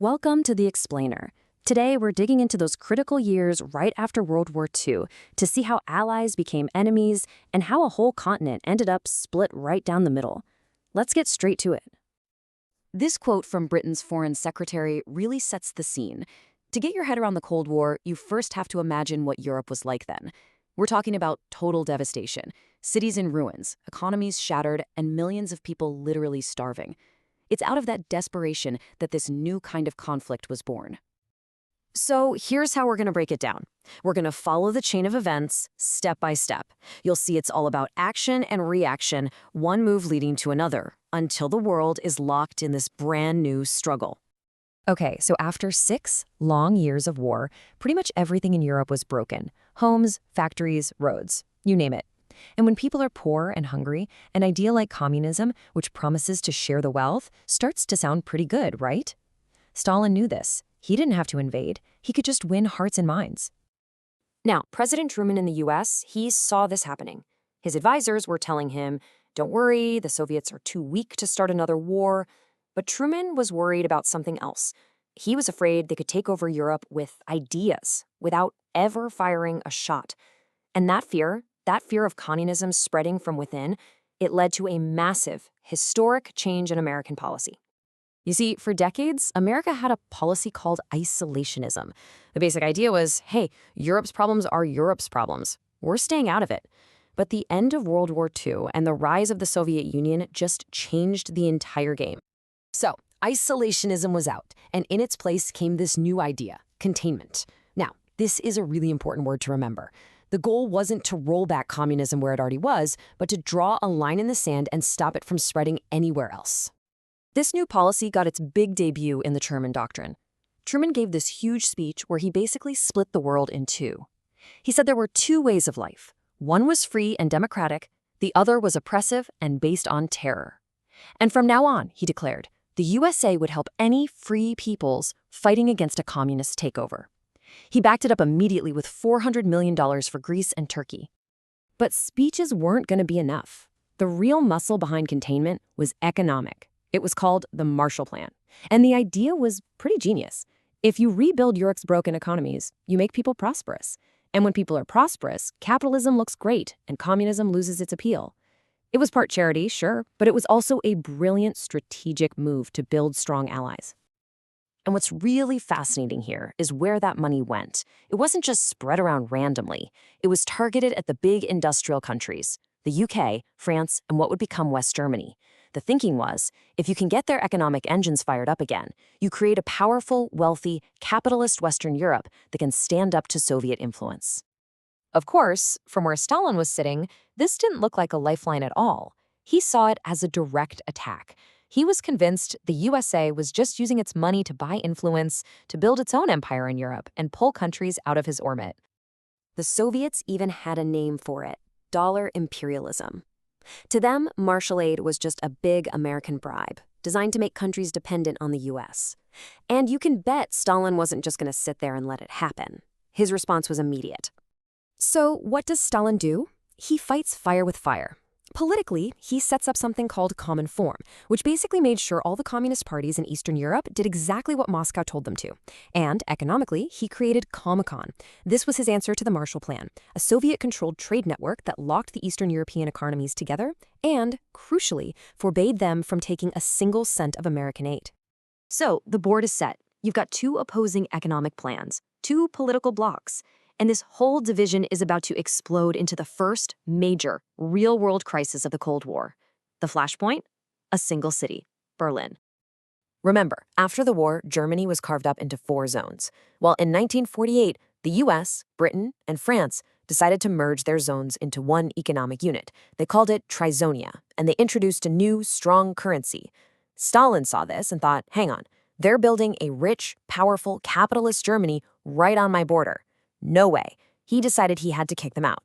Welcome to The Explainer. Today, we're digging into those critical years right after World War II to see how allies became enemies and how a whole continent ended up split right down the middle. Let's get straight to it. This quote from Britain's Foreign Secretary really sets the scene. To get your head around the Cold War, you first have to imagine what Europe was like then. We're talking about total devastation, cities in ruins, economies shattered, and millions of people literally starving. It's out of that desperation that this new kind of conflict was born. So here's how we're going to break it down. We're going to follow the chain of events step by step. You'll see it's all about action and reaction, one move leading to another, until the world is locked in this brand new struggle. Okay, so after 6 long years of war, pretty much everything in Europe was broken. Homes, factories, roads, you name it. And when people are poor and hungry, an idea like communism, which promises to share the wealth, starts to sound pretty good, right? Stalin knew this. He didn't have to invade. He could just win hearts and minds. Now, President Truman in the US, he saw this happening. His advisors were telling him, don't worry, the Soviets are too weak to start another war. But Truman was worried about something else. He was afraid they could take over Europe with ideas, without ever firing a shot. And that fear of communism spreading from within, it led to a massive, historic change in American policy. You see, for decades, America had a policy called isolationism. The basic idea was, hey, Europe's problems are Europe's problems. We're staying out of it. But the end of World War II and the rise of the Soviet Union just changed the entire game. So, isolationism was out, and in its place came this new idea, containment. Now, this is a really important word to remember. The goal wasn't to roll back communism where it already was, but to draw a line in the sand and stop it from spreading anywhere else. This new policy got its big debut in the Truman Doctrine. Truman gave this huge speech where he basically split the world in two. He said there were 2 ways of life. One was free and democratic, the other was oppressive and based on terror. And from now on, he declared, the USA would help any free peoples fighting against a communist takeover. He backed it up immediately with $400 million for Greece and Turkey. But speeches weren't going to be enough. The real muscle behind containment was economic. It was called the Marshall Plan. And the idea was pretty genius. If you rebuild Europe's broken economies, you make people prosperous. And when people are prosperous, capitalism looks great and communism loses its appeal. It was part charity, sure, but it was also a brilliant strategic move to build strong allies. And what's really fascinating here is where that money went. It wasn't just spread around randomly. It was targeted at the big industrial countries, the UK, France, and what would become West Germany. The thinking was, if you can get their economic engines fired up again, you create a powerful, wealthy, capitalist Western Europe that can stand up to Soviet influence. Of course, from where Stalin was sitting, this didn't look like a lifeline at all. He saw it as a direct attack. He was convinced the USA was just using its money to buy influence, to build its own empire in Europe, and pull countries out of his orbit. The Soviets even had a name for it, dollar imperialism. To them, Marshall Aid was just a big American bribe, designed to make countries dependent on the US. And you can bet Stalin wasn't just going to sit there and let it happen. His response was immediate. So what does Stalin do? He fights fire with fire. Politically, he sets up something called Common Form, which basically made sure all the communist parties in Eastern Europe did exactly what Moscow told them to. And economically, he created Comecon. This was his answer to the Marshall Plan, a Soviet-controlled trade network that locked the Eastern European economies together and, crucially, forbade them from taking a single cent of American aid. So the board is set. You've got 2 opposing economic plans, 2 political blocs. And this whole division is about to explode into the first major, real-world crisis of the Cold War. The flashpoint? A single city, Berlin. Remember, after the war, Germany was carved up into 4 zones, while in 1948, the US, Britain, and France decided to merge their zones into one economic unit. They called it Trizonia, and they introduced a new, strong currency. Stalin saw this and thought, hang on, they're building a rich, powerful, capitalist Germany right on my border. No way. He decided he had to kick them out.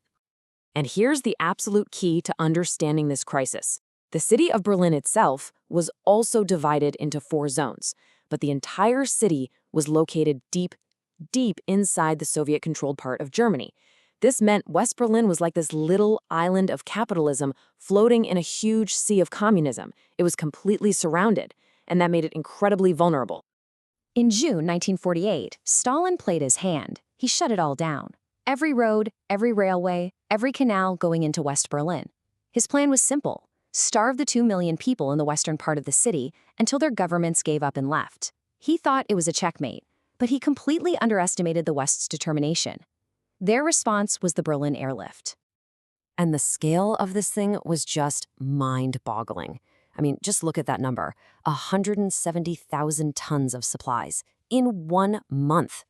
And here's the absolute key to understanding this crisis. The city of Berlin itself was also divided into 4 zones, but the entire city was located deep, deep inside the Soviet-controlled part of Germany. This meant West Berlin was like this little island of capitalism floating in a huge sea of communism. It was completely surrounded, and that made it incredibly vulnerable. In June 1948, Stalin played his hand. He shut it all down. Every road, every railway, every canal going into West Berlin. His plan was simple: starve the 2 million people in the western part of the city until their governments gave up and left. He thought it was a checkmate, but he completely underestimated the West's determination. Their response was the Berlin airlift. And the scale of this thing was just mind-boggling. I mean, just look at that number: 170,000 tons of supplies in 1 month.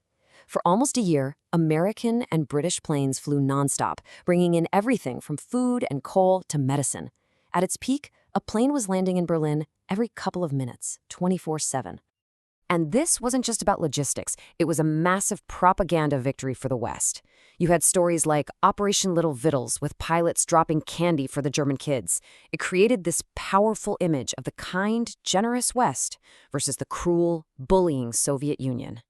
For almost a year, American and British planes flew nonstop, bringing in everything from food and coal to medicine. At its peak, a plane was landing in Berlin every couple of minutes, 24/7. And this wasn't just about logistics. It was a massive propaganda victory for the West. You had stories like Operation Little Vittles, with pilots dropping candy for the German kids. It created this powerful image of the kind, generous West versus the cruel, bullying Soviet Union.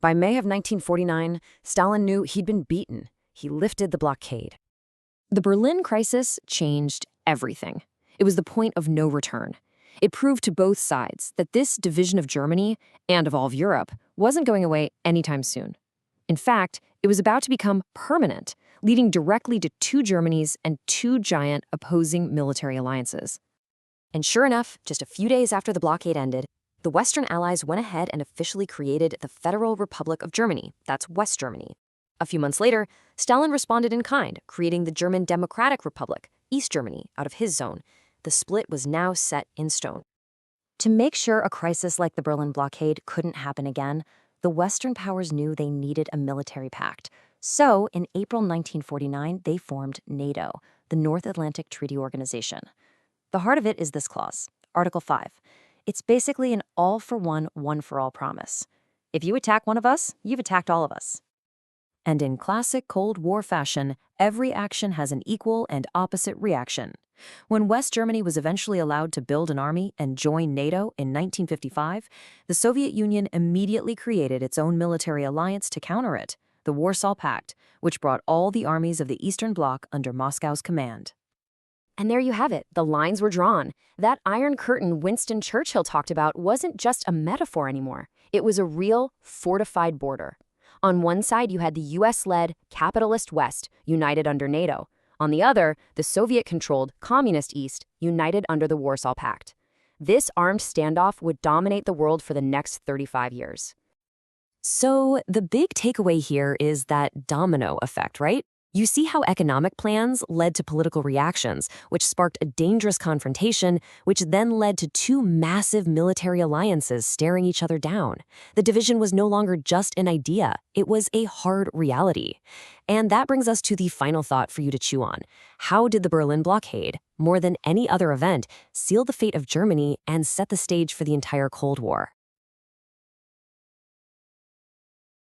By May of 1949, Stalin knew he'd been beaten. He lifted the blockade. The Berlin crisis changed everything. It was the point of no return. It proved to both sides that this division of Germany, and of all of Europe, wasn't going away anytime soon. In fact, it was about to become permanent, leading directly to 2 Germanys and 2 giant opposing military alliances. And sure enough, just a few days after the blockade ended, the Western Allies went ahead and officially created the Federal Republic of Germany, that's West Germany. A few months later, Stalin responded in kind, creating the German Democratic Republic, East Germany, out of his zone. The split was now set in stone. To make sure a crisis like the Berlin blockade couldn't happen again, the Western powers knew they needed a military pact. So, in April 1949, they formed NATO, the North Atlantic Treaty Organization. The heart of it is this clause, Article 5. It's basically an all-for-one, one-for-all promise. If you attack one of us, you've attacked all of us. And in classic Cold War fashion, every action has an equal and opposite reaction. When West Germany was eventually allowed to build an army and join NATO in 1955, the Soviet Union immediately created its own military alliance to counter it, the Warsaw Pact, which brought all the armies of the Eastern Bloc under Moscow's command. And there you have it, the lines were drawn. That Iron Curtain Winston Churchill talked about wasn't just a metaphor anymore. It was a real, fortified border. On one side, you had the US-led capitalist West, united under NATO. On the other, the Soviet-controlled communist East, united under the Warsaw Pact. This armed standoff would dominate the world for the next 35 years. So the big takeaway here is that domino effect, right? You see how economic plans led to political reactions, which sparked a dangerous confrontation, which then led to 2 massive military alliances staring each other down. The division was no longer just an idea, it was a hard reality. And that brings us to the final thought for you to chew on. How did the Berlin blockade, more than any other event, seal the fate of Germany and set the stage for the entire Cold War?